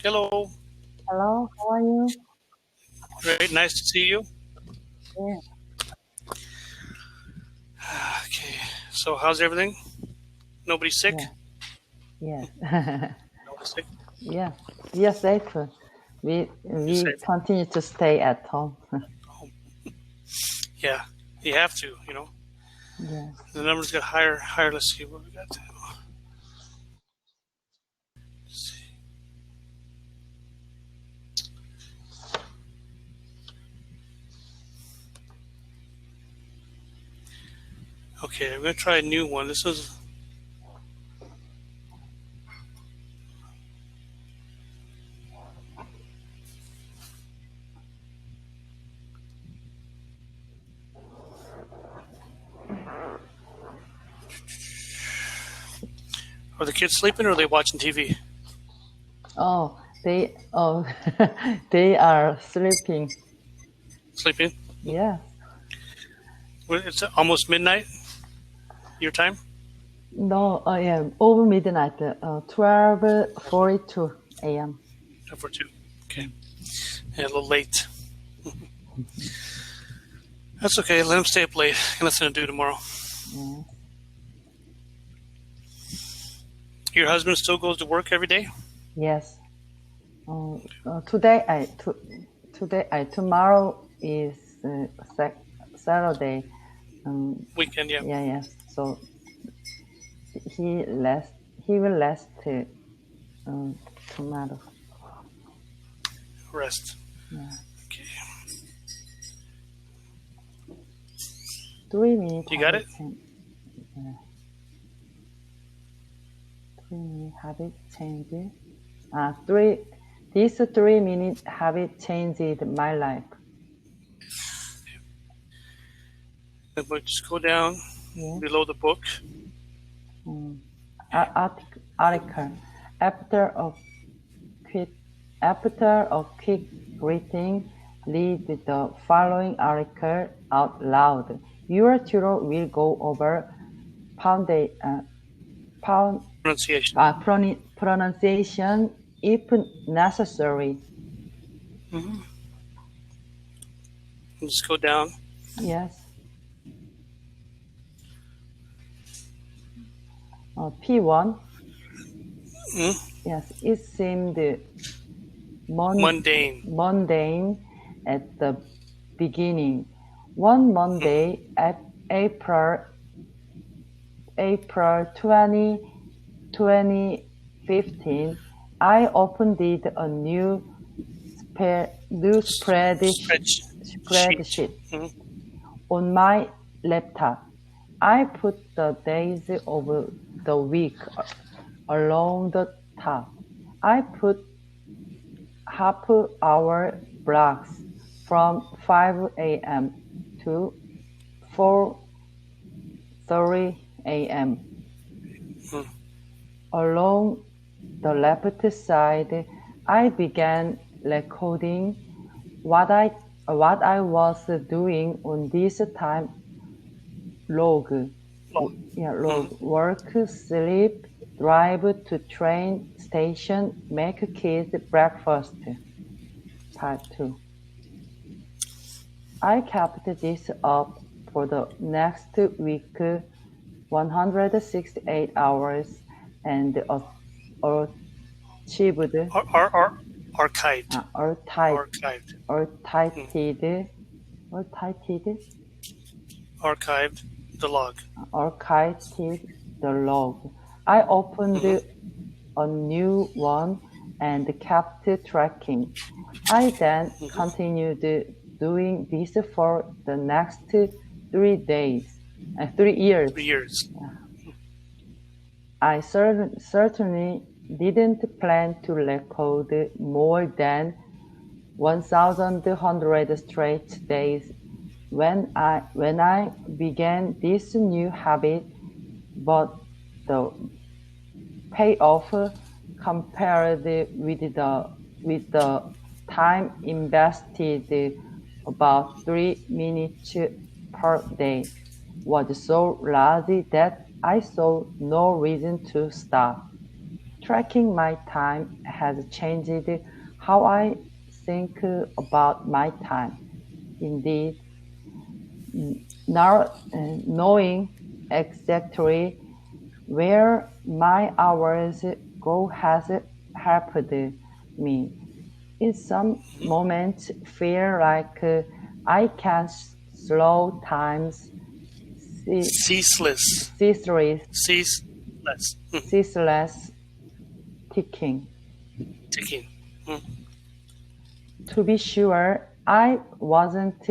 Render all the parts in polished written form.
Hello. Hello, how are you? Great. Nice to see you. Yeah, Okay. So, how's everything? Nobody sick? yes. Nobody sick? Yeah, we are safe. You're We safe? continue to stay at home. Yeah. You have to, Yes. The numbers get higher. Let's see what we got. Let's see. Okay, I'm going to try a new one. This is. Are the kids sleeping or are they watching TV? Oh, they are sleeping. Sleeping? Yes. It's almost midnight, your time? No, yeah, over midnight, 12:42 a.m. For two. Okay. Yeah, a little late. That's okay. Let them stay up late. Got nothing to do tomorrow. Yeah. Your husband still goes to work every day? Yes. Tomorrow is Saturday. Weekend, yeah. Yes. So he will rest tomorrow. Rest. Yeah. Okay. 3 minutes. You got it? 3-minute habit change. This 3-minute habit changed my life. But just go down below the book. Article. After a quick greeting, read the following article out loud. Your tutor will go over pronunciation if necessary. Just go down. Yes. P1. Yes, it seemed mundane at the beginning. One Monday, April 20, 2015, I opened a new spreadsheet on my laptop. I put the days of the week along the top. I put half-hour blocks from 5 a.m. to 4:30 a.m. Along the left side, I began recording what I was doing on this time log. Work, sleep, drive to train station, make kids breakfast. Part 2. I kept this up for the next week, 168 hours, and achieved archived the log. Archived the log. I opened a new one and kept tracking. I then continued doing this for the next 3 years. 3 years. I certainly didn't plan to record more than 1,100 straight days when I began this new habit, but the payoff compared with the time invested, about 3 minutes per day, was so large that I saw no reason to stop. Tracking my time has changed how I think about my time. Indeed, now knowing exactly where my hours go has helped me. In some moments, feel like I can slow times Ceaseless. ceaseless, Ceaseless. ceaseless ticking. Ticking. Mm. To be sure, I wasn't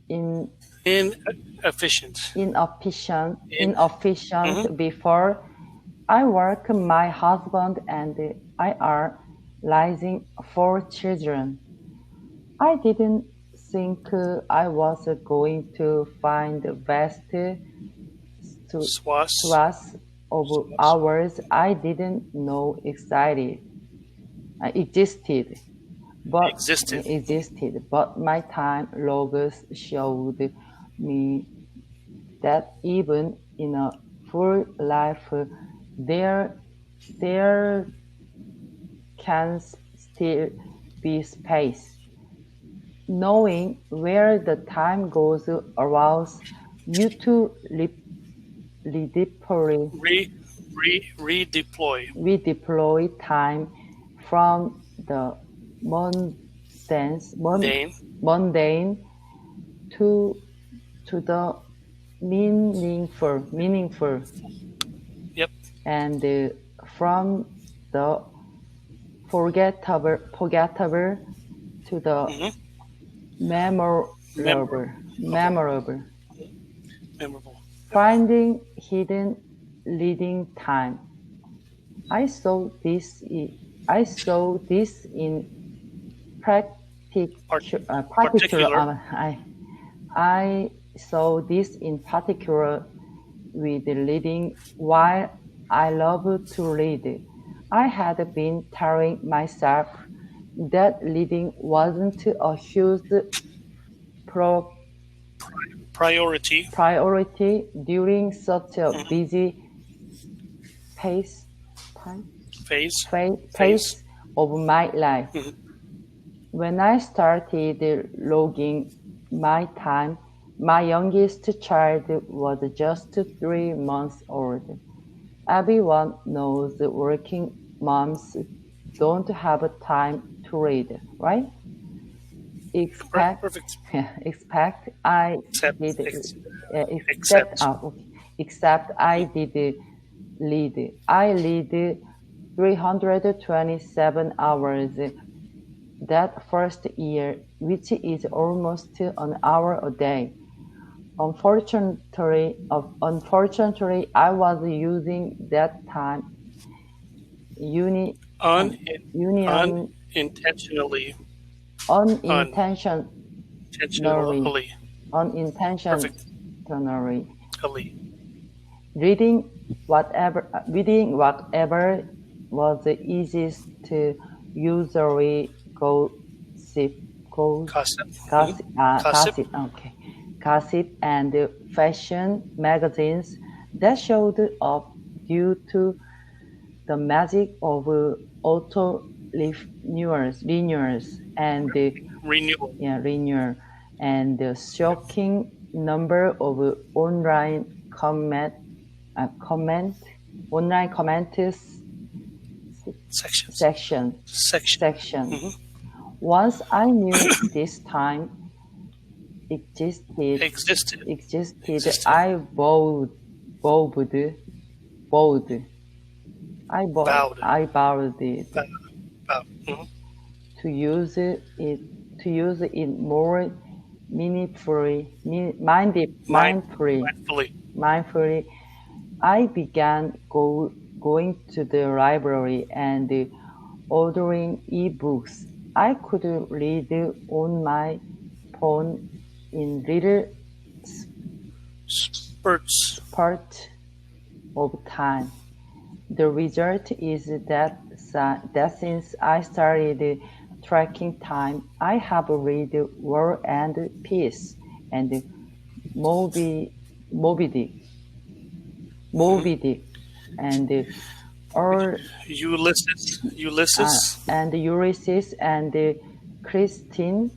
in Inefficient. inefficient In. Mhm. inefficient before. I work. My husband and I are raising 4 children. I didn't think I was going to find the best Swas. swaths of Swas. hours I didn't know existed, but Existed. my time logs showed me that even in a full life, there there can still be space. Knowing where the time goes allows you to redeploy Redeploy. redeploy time from the mundane, Dane. mundane to the meaningful, Yep. and from the forgettable to the Hmm. memorable. Memorable. Memorable. Memorable. Yep. Finding hidden leading time. I saw this. I saw this in Part- particular. particular. I saw this in particular with reading. While I love to read, I had been telling myself that reading wasn't a huge pro- Priority. priority during such a Hmm. busy pace, time, Phase. Phase. pace of my life. Hmm. When I started logging my time, my youngest child was just 3 months old. Everyone knows working moms don't have time to read, right? Expect, Perfect. expect I Except. did, except, Except. okay. Except I did lead. I lead 327 hours that first year, which is almost an hour a day. Unfortunately, I was using that time uni, Un. union Unintentionally. unintentionally, Unintentionally. Perfect. unintentionally Ali. reading whatever was the easiest to usually gossip, Gossip. Gossip. gossip, okay, gossip and fashion magazines that showed up due to the magic of auto renewers and Renewal. renewal and the shocking number of uh, comment online comments Sections. section Section. section. Hmm. Once I knew this time existed Existed. existed, Existed. bowed bowed Bowed. I bowed it Bowed. Bowed. Hmm. to use it to use it more meaningfully, Mindfully. mindfully. I began going to the library and ordering e-books. I could read on my phone in little Spurts. spurts of time. The result is that since I started tracking time, I have read War and Peace and Moby, Moby Dick, Hmm. Moby Dick, and or Ulysses, and Ulysses and Christine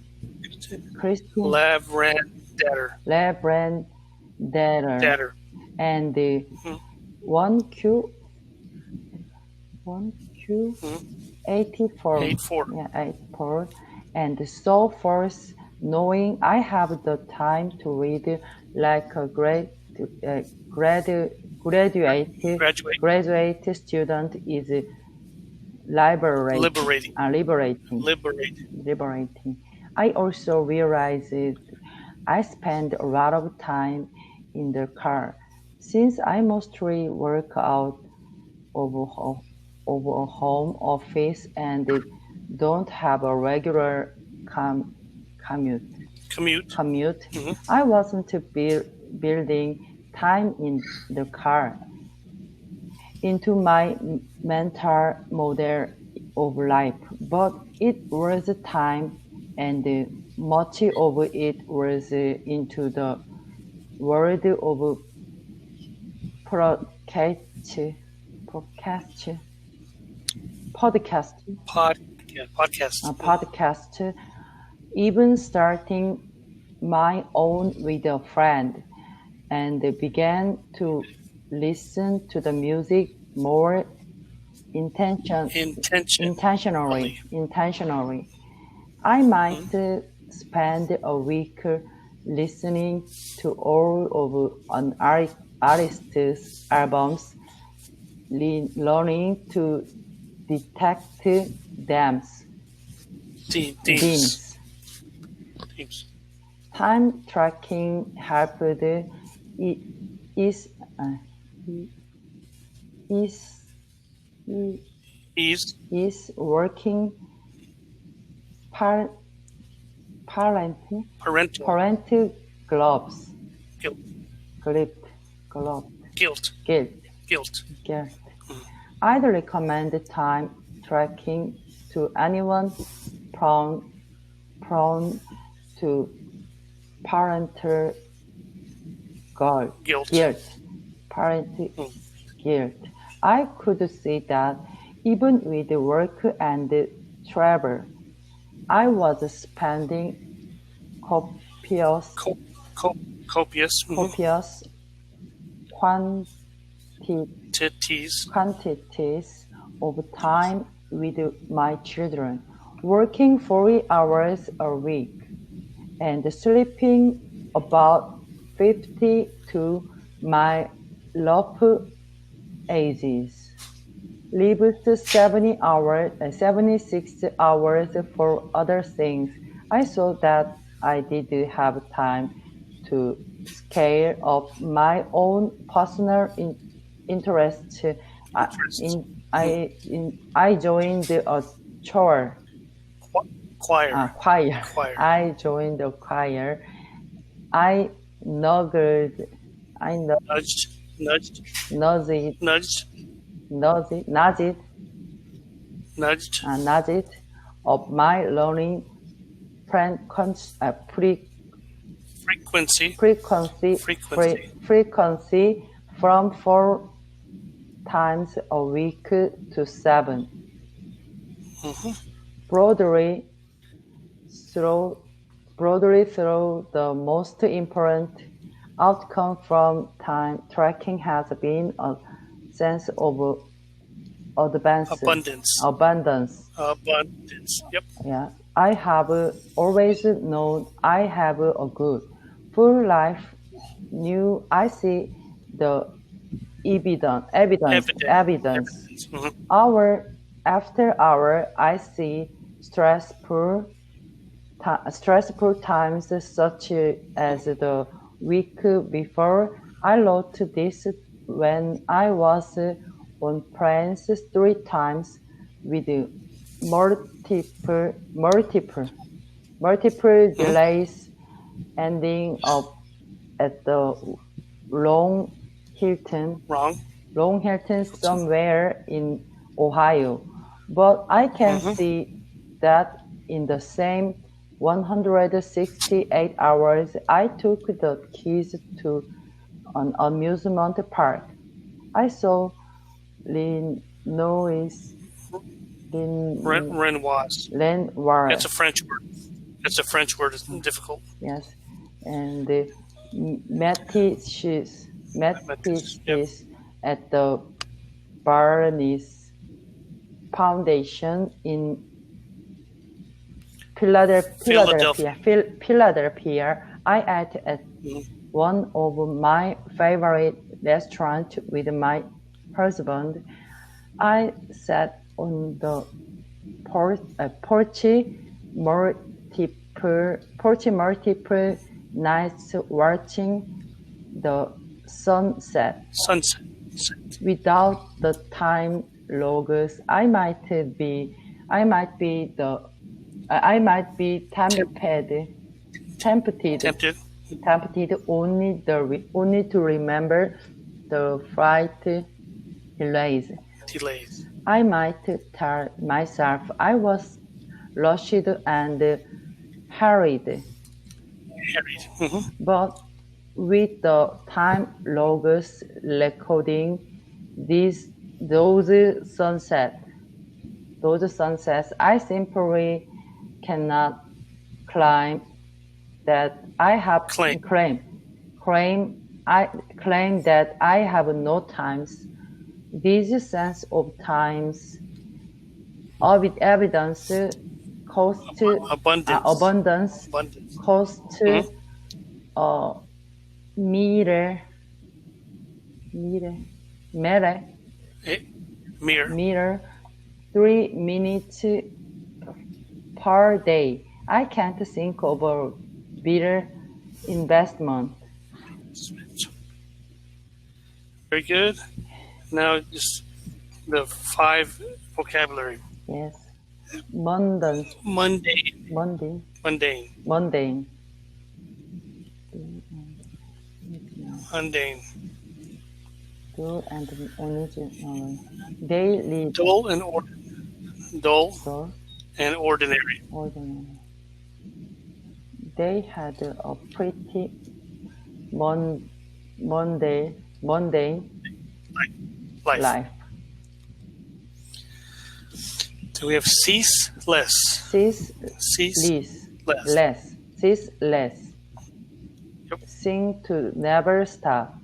Christine Lavrander, Labrandator Datter, and hmm, one Q hmm, 84, 84, yeah, 84, and so forth, knowing I have the time to read like a uh, grad, graduate graduate, graduate student is liberating, liberating, liberating, liberate, liberating. I also realized I spend a lot of time in the car since I mostly work out of a home office and don't have a regular com- commute. commute, Commute. hmm, I wasn't building time in the car into my mental model of life, but it was time, and much of it was into the world of podcast, podcast, podcast, podcast, podcast, even starting my own with a friend, and began to listen to the music more intention, intentionally. intentionally, Intentionally, I might hmm, spend a week listening to all of an artist's albums, learning to detect themes. themes, Themes. themes, Time tracking helped is uh, is ease, is working par- parent parental, parental gloves guilt, grip glove guilt, guilt guilt, guilt. I'd recommend time tracking to anyone prone prone to parental guilt, guilt. Parental hmm, guilt. I could see that even with work and travel, I was spending copious, co- co- copious, copious quanti- titties, quantities of time with my children, working 40 hours a week and sleeping about 50 to my rough ages. Leaves 76 hours for other things. I saw that I did have time to scale up my own personal interests. I, interest, in, I joined a chore choir, choir. choir, I joined the choir. I nuggled, I nudged, nudged, nudged, nudged, nudged, nudged, nudged of my learning frequency, frequency, frequency, frequency from 4 times a week to 7. hmm, Broadly through, broadly through the most important outcome from time tracking has been a sense of advance, abundance, abundance. abundance, yep, Yeah, I have always known I have a good, full life. New, I see the evident, evidence. evidence, Hour after hour, I see stressful times such as the week before. I wrote this when I was on planes 3 times with multiple hmm, delays ending up at the Long Hilton, wrong, Long Hilton somewhere in Ohio. But I can hmm, see that in the same 168 hours I took the kids to an amusement park. I saw noise, Renoise. Lenoir, It's a French word. It's a French word. It's difficult. yes, and the Matisse, Yep. at the Barnes Foundation in Philadelphia. Philadelphia. I ate at Mhm. one of my favorite restaurants with my husband. I sat on the porch multiple nights watching the sunset. Sunset. Without the time logs, I might be tempted Tempted. only to remember the flight delays. Delays. I might tell myself I was rushed and hurried, Harried. Hmm. but with the time logs recording those sunsets, I simply cannot claim that I have Claim. claim that I have no times. This sense of times of evidence cost Abundance. cost Mhm. meter Eh, Mirror. meter 3 minutes per day. I can't think of a better investment. Very good. Now just the 5 vocabulary. Yes. Mundane. Mundane. Mundane. Mundane. Dull and original. Daily. Dull and Dull. and ordinary. Ordinary. They had a pretty mundane Life. life. So we have ceaseless. Less. Yep. Sing to never stop.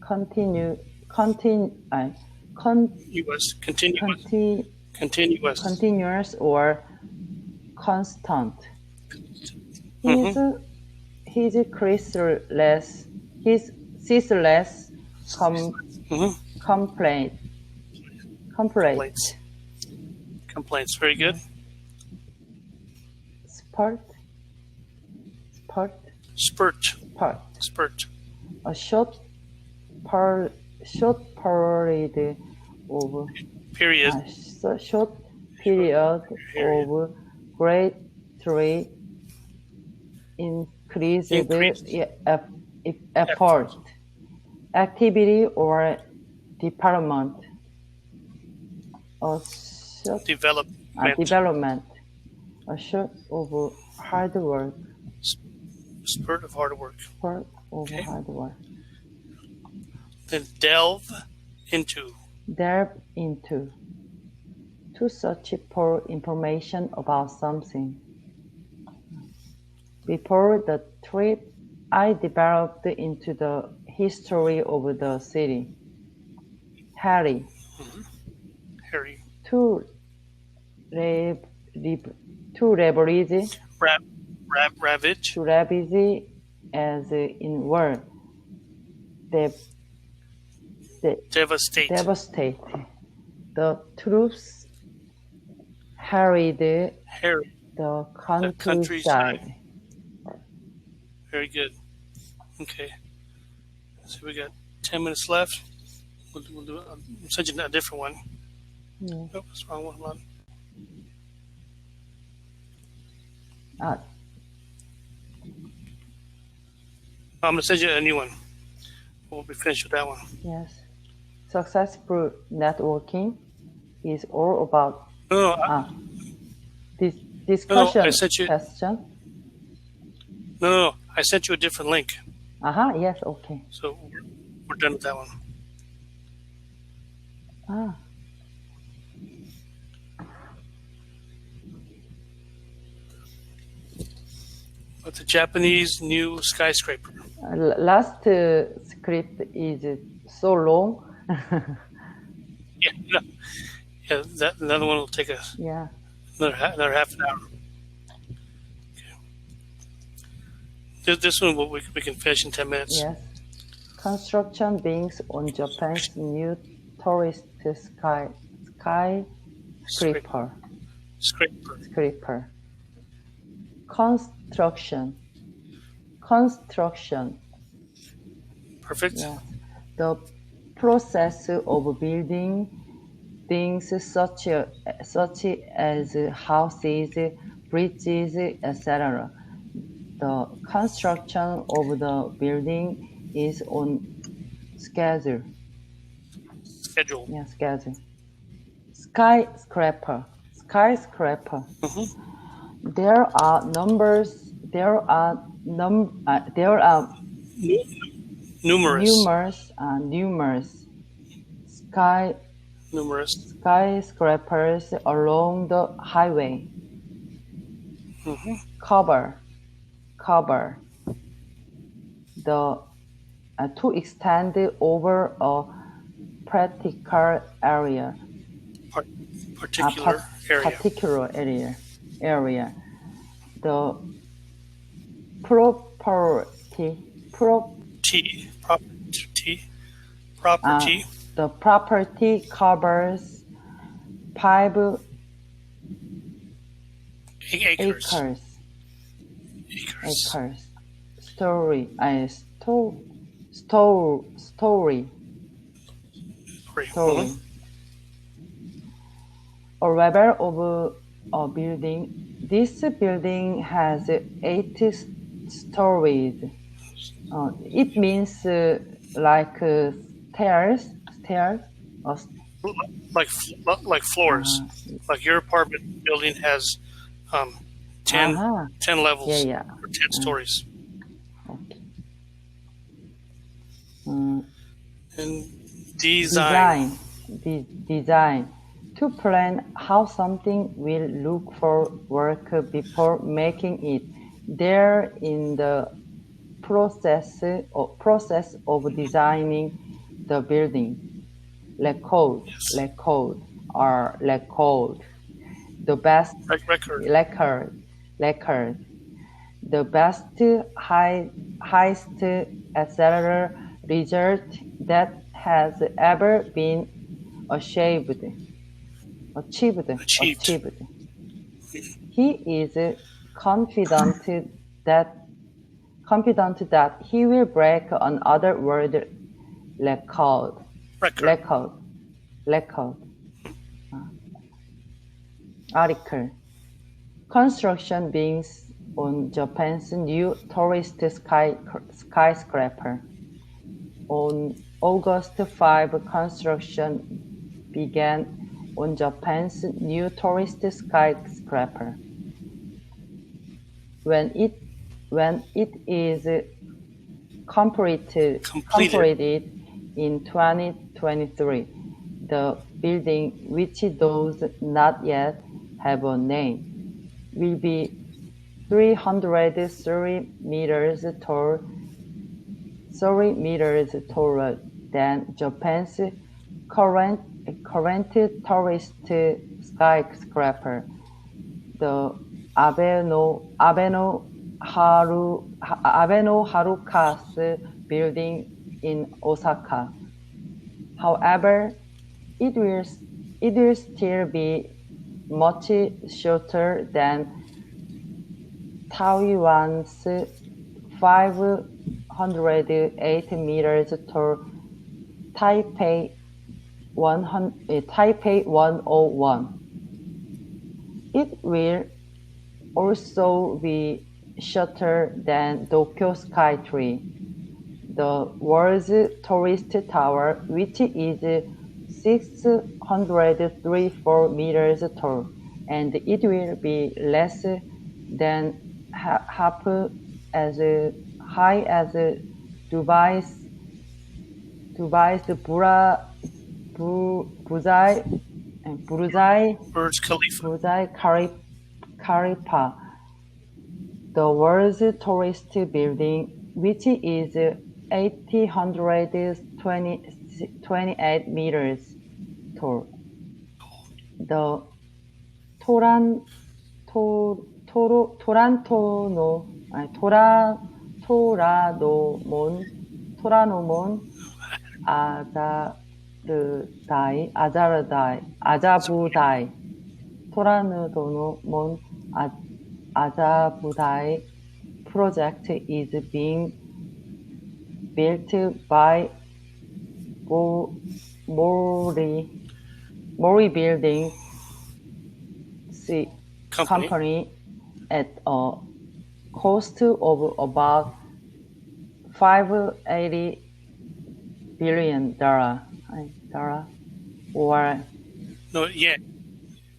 Continuous. Continuous or constant. His ceaseless Complaints. Very good. Spurt. A short period of of greatly increased effort, activity or department. A short development. A short of hard work. Spurt of hard work. Okay. Hard work. Then delve into. To search for information about something. Before the trip, I developed into the history of the city. Harry. To ravage as in word. Devastate. The troops harried the countryside. Very good. Okay. So we got 10 minutes left. We'll do I'm sending a different one. Oh, that's the wrong one. Hold on. I'm going to send you a new one. We'll be finished with that one. Yes. Successful networking is all about this discussion question. No. I sent you a different link. Yes, okay. So we're done with that one. But the Japanese new skyscraper. Last script is so long. Yeah, no, yeah. Another one will take Yeah. another half an hour. This one we can finish in 10 minutes. Yes. Construction begins on Japan's new tourist skyscraper. Scraper. Construction. Perfect. Yeah. The process of building things such as houses, bridges, etc. The construction of the building is on schedule. Schedule. Yeah, schedule. Skyscraper. There are numbers. There are Numerous. skyscrapers along the highway. Cover the to extend over a particular area. Particular area. The property. The property covers 5 acres. Story. A level of a building. This building has 8 stories. It means like stairs. Like floors. Like your apartment building has 10 levels or 10 stories. Okay. And design. To plan how something will look for work before making it. There in the process of designing the building. Record. The best record. The best highest etc. result that has ever been achieved. He is confident that he will break another world record. Article. Construction begins on Japan's new tourist skyscraper. On August 5, construction began on Japan's new tourist skyscraper. When it is completed in 2023, the building, which does not yet have a name, will be 330 meters taller than Japan's current tourist skyscraper, the Abeno Haruka's building in Osaka. However, it will still be much shorter than Taiwan's 508 meters tall Taipei 101. It will also be shorter than Tokyo Skytree, the world's tallest tower, which is 634 meters tall, and it will be less than half as high as Dubai's Burj Khalifa. The world's tallest building, which is 828 meters tall. The 토란 토란토노 아니 토라노몬 아자부다이 토라노도노몬 아자부다이 project is being built by Mori Building company at a cost of about $580 billion or No, yen.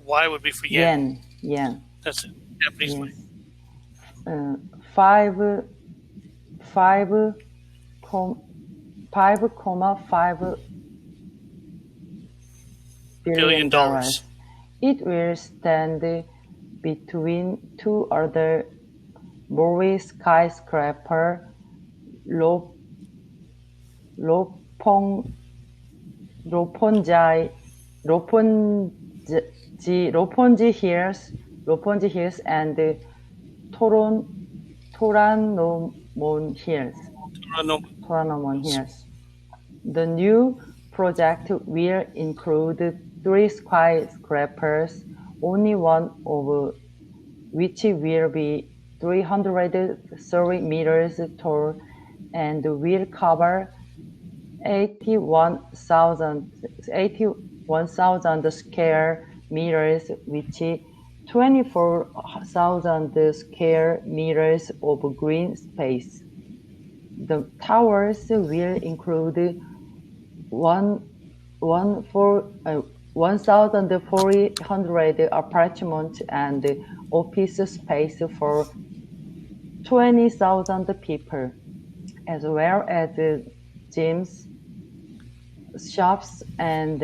Y would be for yen. Yen. That's it. Japanese money. $5.5 billion. It will stand between two other Mori skyscraper, Roppongi Hills and Toranomon Hills. The new project will include 3 skyscrapers, only one of which will be 330 meters tall and will cover 81,000 square meters, which 24,000 square meters of green space. The towers will include 1,400 apartments and office space for 20,000 people, as well as gyms, shops, and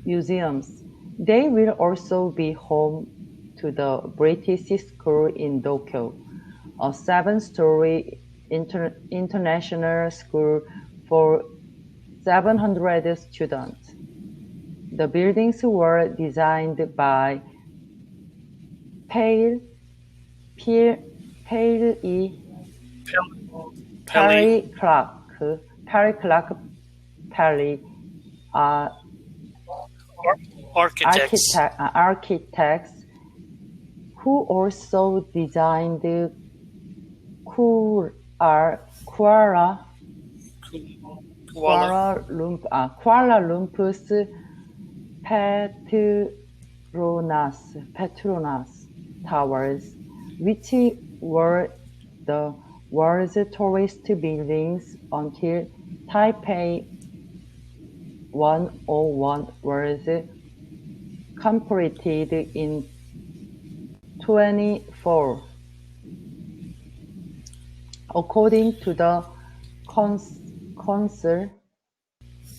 museums. They will also be home to the British School in Tokyo, a 7-story international school for 700 students. The buildings were designed by Perry Clark architects who also designed Kuala Lumpur's Petronas Towers, which were the world's tallest buildings until Taipei 101 was completed in 2024. According to the Council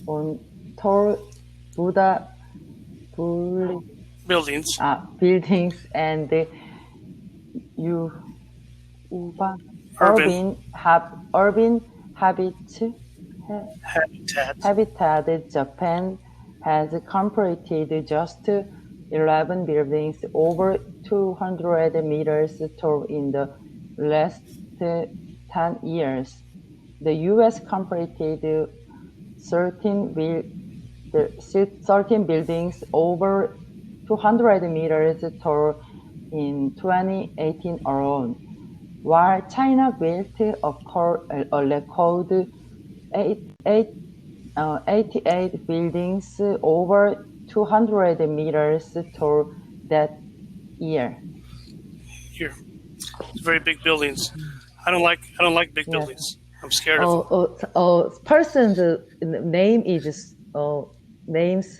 on Tall Buildings and urban habitat, Japan has completed just 11 buildings over 200 meters tall in the last 10 years. The U.S. completed 13 buildings over 200 meters tall in 2018 alone, while China built a record 88 buildings over 200 meters tall that year. Here, it's very big buildings. I don't like big buildings. I'm scared of person's name is just names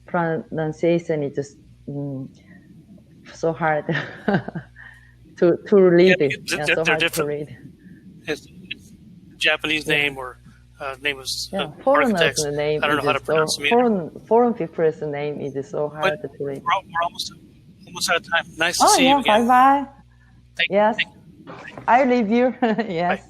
pronunciation is just so hard to read. They're different. It's Japanese name or name of architects. Name I don't know how to pronounce them either. Foreign people's name is so hard to read. We're almost out of time. Nice to see you again. Bye bye. Thank yes. You. I leave you. Bye. Yes.